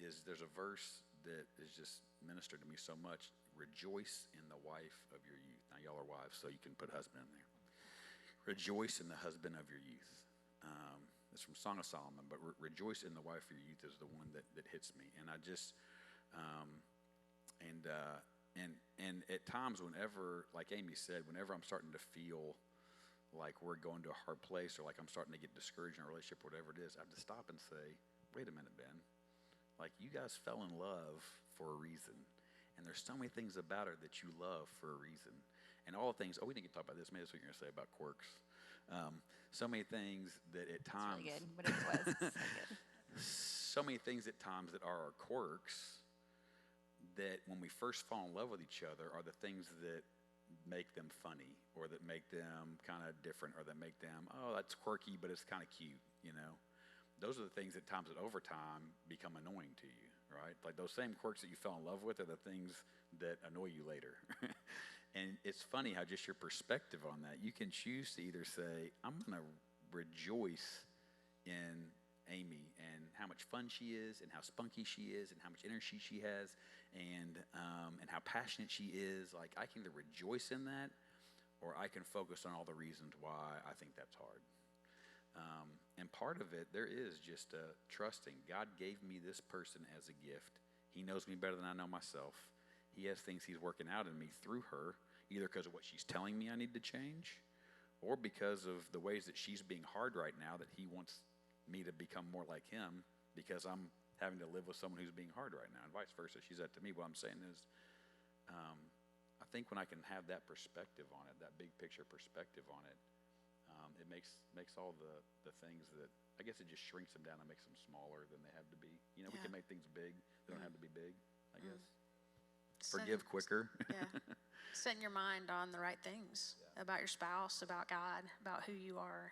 is there's a verse that is just ministered to me so much. Rejoice in the wife of your youth. Now, y'all are wives, so you can put husband in there. Rejoice in the husband of your youth. It's from Song of Solomon, but rejoice in the wife of your youth is the one that hits me. And I just, and at times whenever, like Amy said, whenever I'm starting to feel like we're going to a hard place or like I'm starting to get discouraged in a relationship, whatever it is, I have to stop and say, wait a minute, Ben. Like, you guys fell in love for a reason. And there's so many things about her that you love for a reason. And all the things, we didn't get to talk about this. Maybe that's what you're going to say about quirks. So many things that at times. It's really good. Whatever it was. So good. So many things at times that are our quirks that when we first fall in love with each other are the things that make them funny or that make them kind of different or that make them, that's quirky, but it's kind of cute, Those are the things at times that over time become annoying to you, right? Like those same quirks that you fell in love with are the things that annoy you later. And it's funny how just your perspective on that, you can choose to either say, I'm going to rejoice in Amy and how much fun she is and how spunky she is and how much energy she has and how passionate she is. Like, I can either rejoice in that or I can focus on all the reasons why I think that's hard. And part of it, there is just trusting. God gave me this person as a gift. He knows me better than I know myself. He has things he's working out in me through her, either because of what she's telling me I need to change or because of the ways that she's being hard right now that he wants me to become more like him because I'm having to live with someone who's being hard right now and vice versa. She's that to me. What I'm saying is I think when I can have that perspective on it, that big picture perspective on it, it makes all the things that, I guess it just shrinks them down and makes them smaller than they have to be. You know, we Yeah. can make things big. They don't have to be big, I guess. Setting- Forgive quicker. Yeah. Setting your mind on the right things about your spouse, about God, about who you are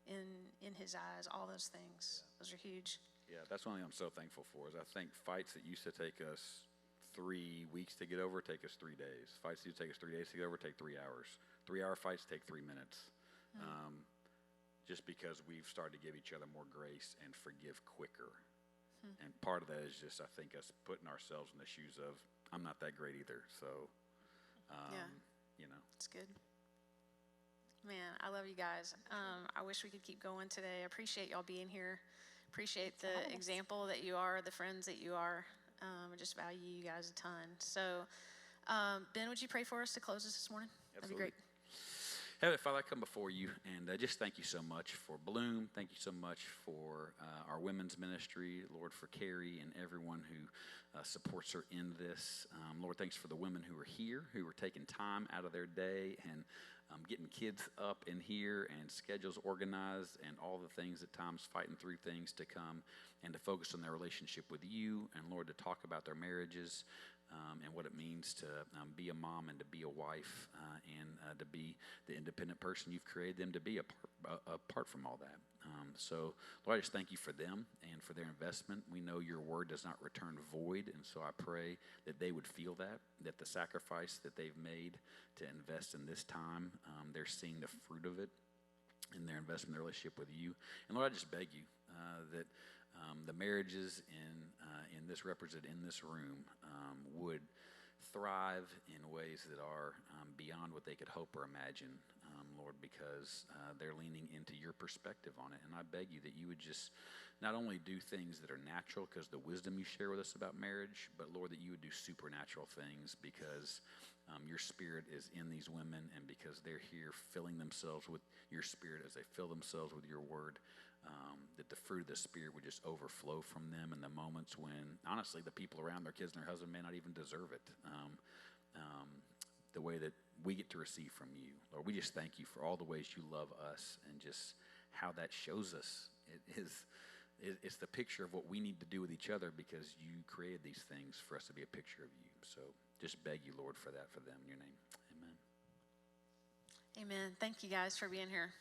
in his eyes, all those things. Those are huge. Yeah, that's one thing I'm so thankful for is I think fights that used to take us 3 weeks to get over take us 3 days. Fights that used to take us 3 days to get over take 3 hours. 3-hour fights take 3 minutes. Just because we've started to give each other more grace and forgive quicker. And part of that is just, I think, us putting ourselves in the shoes of, I'm not that great either. So, you know. It's good. Man, I love you guys. I wish we could keep going today. I appreciate y'all being here. Appreciate the example that you are, the friends that you are. I just value you guys a ton. So, Ben, would you pray for us to close this morning? Absolutely. That'd be great. Heavenly Father, I come before you and just thank you so much for Bloom. Thank you so much for our women's ministry. Lord, for Carrie and everyone who supports her in this. Lord, thanks for the women who are here, who are taking time out of their day and getting kids up in here and schedules organized and all the things at times fighting through things to come and to focus on their relationship with you and, Lord, to talk about their marriages. And what it means to be a mom and to be a wife and to be the independent person you've created them to be apart from all that. So, Lord, I just thank you for them and for their investment. We know your word does not return void, and so I pray that they would feel that the sacrifice that they've made to invest in this time, they're seeing the fruit of it in their investment in their relationship with you. And, Lord, I just beg you that the marriages in this represented in this room would thrive in ways that are beyond what they could hope or imagine, Lord, because they're leaning into your perspective on it. And I beg you that you would just not only do things that are natural because the wisdom you share with us about marriage, but, Lord, that you would do supernatural things because your spirit is in these women and because they're here filling themselves with your spirit as they fill themselves with your word. That the fruit of the Spirit would just overflow from them in the moments when, honestly, the people around their kids and their husband may not even deserve it. The way that we get to receive from you. Lord, we just thank you for all the ways you love us and just how that shows us. It's the picture of what we need to do with each other because you created these things for us to be a picture of you. So just beg you, Lord, for that for them in your name. Amen. Amen. Thank you guys for being here.